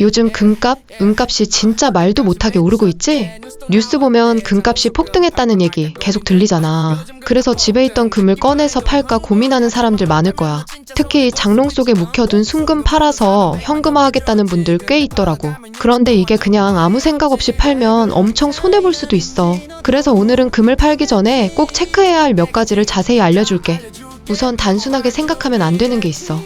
요즘 금값, 은값이 진짜 말도 못하게 오르고 있지? 뉴스 보면 금값이 폭등했다는 얘기 계속 들리잖아. 그래서 집에 있던 금을 꺼내서 팔까 고민하는 사람들 많을 거야. 특히 장롱 속에 묵혀둔 순금 팔아서 현금화하겠다는 분들 꽤 있더라고. 그런데 이게 그냥 아무 생각 없이 팔면 엄청 손해볼 수도 있어. 그래서 오늘은 금을 팔기 전에 꼭 체크해야 할 몇 가지를 자세히 알려줄게. 우선 단순하게 생각하면 안 되는 게 있어.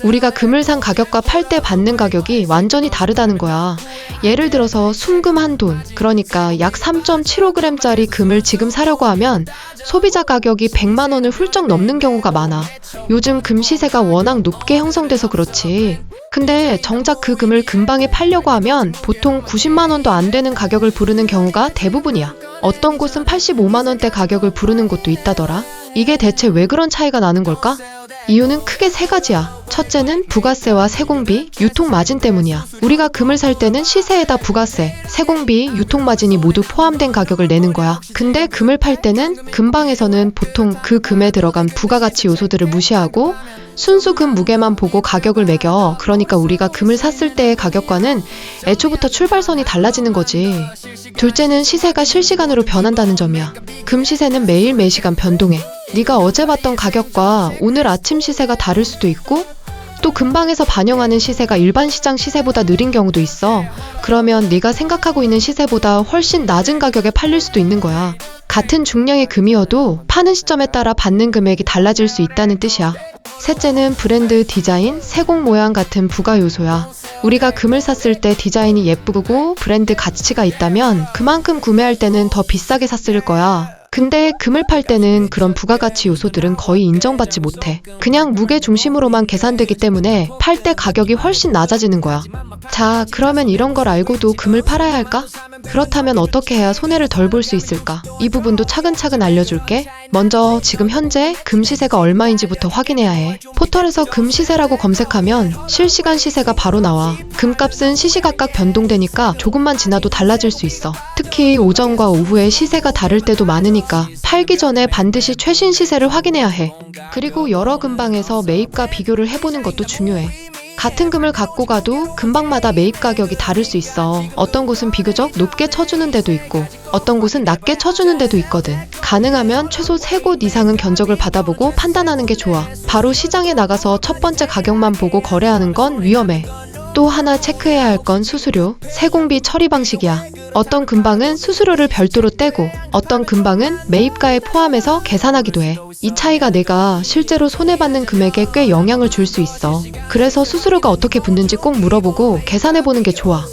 우리가 금을 산 가격과 팔 때 받는 가격이 완전히 다르다는 거야. 예를 들어서 순금 한 돈, 그러니까 약 3.75g짜리 금을 지금 사려고 하면 소비자 가격이 100만 원을 훌쩍 넘는 경우가 많아. 요즘 금 시세가 워낙 높게 형성돼서 그렇지. 근데 정작 그 금을 금방에 팔려고 하면 보통 90만 원도 안 되는 가격을 부르는 경우가 대부분이야. 어떤 곳은 85만 원대 가격을 부르는 곳도 있다더라. 이게 대체 왜 그런 차이가 나는 걸까? 이유는 크게 세 가지야. 첫째는 부가세와 세공비, 유통마진 때문이야. 우리가 금을 살 때는 시세에다 부가세, 세공비, 유통마진이 모두 포함된 가격을 내는 거야. 근데 금을 팔 때는 금방에서는 보통 그 금에 들어간 부가가치 요소들을 무시하고 순수 금 무게만 보고 가격을 매겨. 그러니까 우리가 금을 샀을 때의 가격과는 애초부터 출발선이 달라지는 거지. 둘째는 시세가 실시간으로 변한다는 점이야. 금 시세는 매일 매시간 변동해. 네가 어제 봤던 가격과 오늘 아침 시세가 다를 수도 있고 또 금방에서 반영하는 시세가 일반 시장 시세보다 느린 경우도 있어. 그러면 네가 생각하고 있는 시세보다 훨씬 낮은 가격에 팔릴 수도 있는 거야. 같은 중량의 금이어도 파는 시점에 따라 받는 금액이 달라질 수 있다는 뜻이야. 셋째는 브랜드, 디자인, 세공 모양 같은 부가 요소야. 우리가 금을 샀을 때 디자인이 예쁘고 브랜드 가치가 있다면 그만큼 구매할 때는 더 비싸게 샀을 거야. 근데 금을 팔 때는 그런 부가가치 요소들은 거의 인정받지 못해. 그냥 무게 중심으로만 계산되기 때문에 팔 때 가격이 훨씬 낮아지는 거야. 자, 그러면 이런 걸 알고도 금을 팔아야 할까? 그렇다면 어떻게 해야 손해를 덜 볼 수 있을까? 이 부분도 차근차근 알려줄게. 먼저 지금 현재 금 시세가 얼마인지부터 확인해야 해. 포털에서 금 시세라고 검색하면 실시간 시세가 바로 나와. 금값은 시시각각 변동되니까 조금만 지나도 달라질 수 있어. 특히 오전과 오후에 시세가 다를 때도 많으니까 팔기 전에 반드시 최신 시세를 확인해야 해. 그리고 여러 금방에서 매입과 비교를 해보는 것도 중요해. 같은 금을 갖고 가도 금방마다 매입 가격이 다를 수 있어. 어떤 곳은 비교적 높게 쳐주는 데도 있고 어떤 곳은 낮게 쳐주는 데도 있거든. 가능하면 최소 3곳 이상은 견적을 받아보고 판단하는 게 좋아. 바로 시장에 나가서 첫 번째 가격만 보고 거래하는 건 위험해. 또 하나 체크해야 할 건 수수료, 세공비 처리 방식이야. 어떤 금방은 수수료를 별도로 떼고 어떤 금방은 매입가에 포함해서 계산하기도 해. 이 차이가 내가 실제로 손해받는 금액에 꽤 영향을 줄 수 있어. 그래서 수수료가 어떻게 붙는지 꼭 물어보고 계산해보는 게 좋아.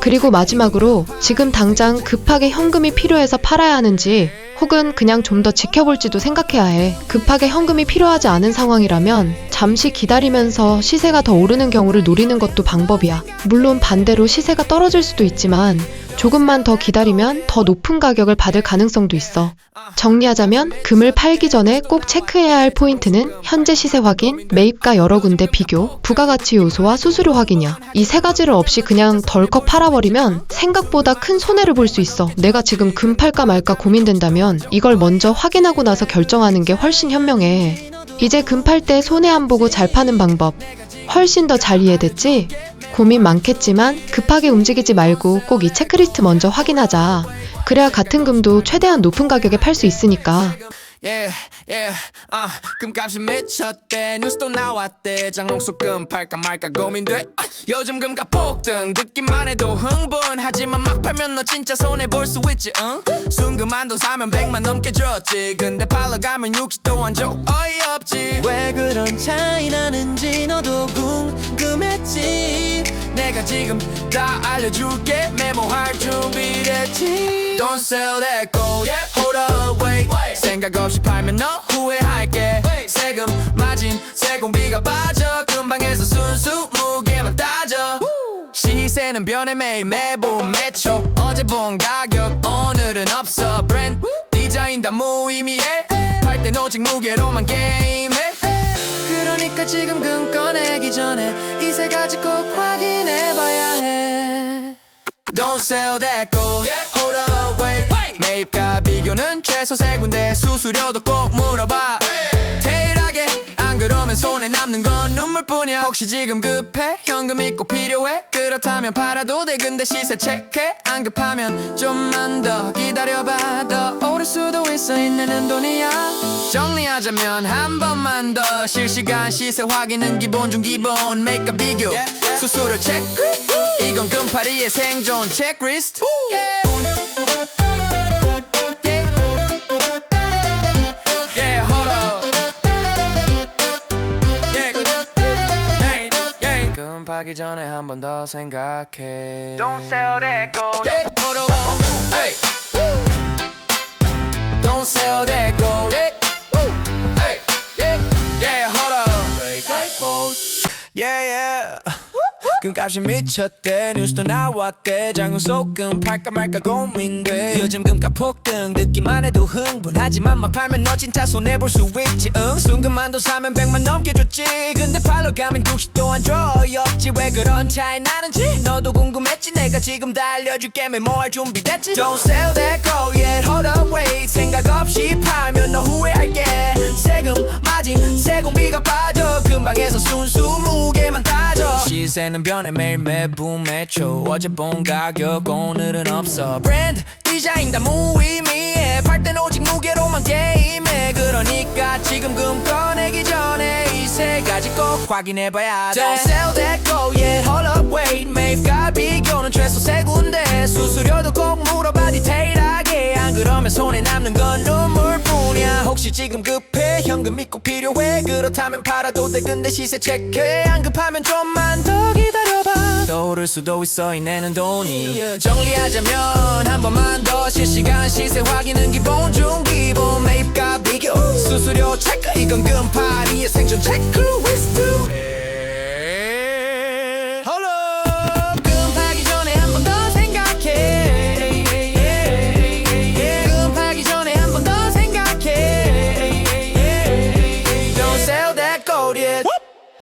그리고 마지막으로 지금 당장 급하게 현금이 필요해서 팔아야 하는지 혹은 그냥 좀 더 지켜볼지도 생각해야 해. 급하게 현금이 필요하지 않은 상황이라면 잠시 기다리면서 시세가 더 오르는 경우를 노리는 것도 방법이야. 물론 반대로 시세가 떨어질 수도 있지만 조금만 더 기다리면 더 높은 가격을 받을 가능성도 있어. 정리하자면 금을 팔기 전에 꼭 체크해야 할 포인트는 현재 시세 확인, 매입가 여러 군데 비교, 부가가치 요소와 수수료 확인이야. 이 세 가지를 없이 그냥 덜컥 팔아버리면 생각보다 큰 손해를 볼 수 있어. 내가 지금 금 팔까 말까 고민된다면 이걸 먼저 확인하고 나서 결정하는 게 훨씬 현명해. 이제 금 팔 때 손해 안 보고 잘 파는 방법 훨씬 더 잘 이해됐지? 고민 많겠지만 급하게 움직이지 말고 꼭 이 체크리스트 먼저 확인하자. 그래야 같은 금도 최대한 높은 가격에 팔 수 있으니까. 금값이 미쳤대 뉴스도 나왔대 장롱 속 금 팔까 말까 고민돼 요즘 금값 폭등 듣기만 해도 흥분하지만 막 팔면 너 진짜 손해볼 수 있지 순금 한 돈 사면 100만 넘게 줬지 근데 팔러 가면 60도 안 줘 어이없지 왜 그런 차이 나는지 너도 궁금했지 내가 지금 다 알려줄게 메모할 준비됐지 Don't sell that gold Hold up wait 생각 없이 팔면 너 후회할게 세금 마진 세공비가 빠져 금방에서 순수 무게만 따져 시세는 변해 매일 매분 매초 어제 본 가격 오늘은 없어 브랜드 디자인 다 무의미해 팔 땐 오직 무게로만 게임해 그러니까 지금 금 꺼내기 전에 이 세 가지 꼭 확인해봐야 해 Don't sell that gold Hold up wait 매입가 비교는 최소 3군데 수수료도 꼭 물어봐 테일하게 안 그러면 손에 남는 건 눈물뿐이야. 혹시 지금 급해? 현금이 꼭 필요해? 그렇다면 팔아도 돼. 근데 시세 체크해. 안 급하면 좀만 더 기다려봐. 더 오를 수도 있어. 있는 돈이야. 정리하자면 한 번만 더 실시간 시세 확인은 기본 중 기본. 매가 비교 수수료 체크. 이건 금파리의 생존 체크리스트. 금파기 전에 한 번 더 생각해. Don't sell that gold. Hold on. Hey. Don't sell that gold. Hey. Yeah. Hold on. Yeah. 금값이 미쳤대. 뉴스도 나왔대. 장은 소금 팔까 말까 고민돼. 요즘 금값 폭등 듣기만 해도 흥분하지만 막 팔면 너 진짜 손해볼 수 있지. 순금만도 사면 100만 넘게 줬지. 근데 팔러 가면 90도 안 줘였지. 왜 그런 차이 나는지 너도 궁금했지. 내가 지금 다 알려줄게. 메모할 준비됐지. Don't sell that gold yet. Hold up wait. 생각 없이 팔면 너 후회할게. 세금 마진 세공비가 빠져. 금방에서 순수 무게만 따져. 시세는 변해 매일 매분 매초. 어제 본 가격 오늘은 없어. 브랜드 디자인 다 무의미해. 팔 땐 오직 무게로만 게임해. 그러니까 지금 금 꺼내기 전에 이 세 가지 꼭 확인해봐야 돼. Don't sell that gold yet. Hold up wait. 매입과 비교는 최소 세 군데. 수수료도 꼭 물어봐 디테일하게. 안 그러면 손에 남는 건 눈물뿐이야. 혹시 지금 급해? 현금이 꼭 필요해? 그렇다면 팔아도 돼. 근데 시세 체크해. 안 급하면 좀만 더 기다려봐. 더 오를 수도 있어. 이 내는 돈이. 정리하자면 한 번만 더 실시간 시세 확인은 기본 중 기본. 매입과 비교 수수료 체크. 이건 금파리의 생존 체크리스트.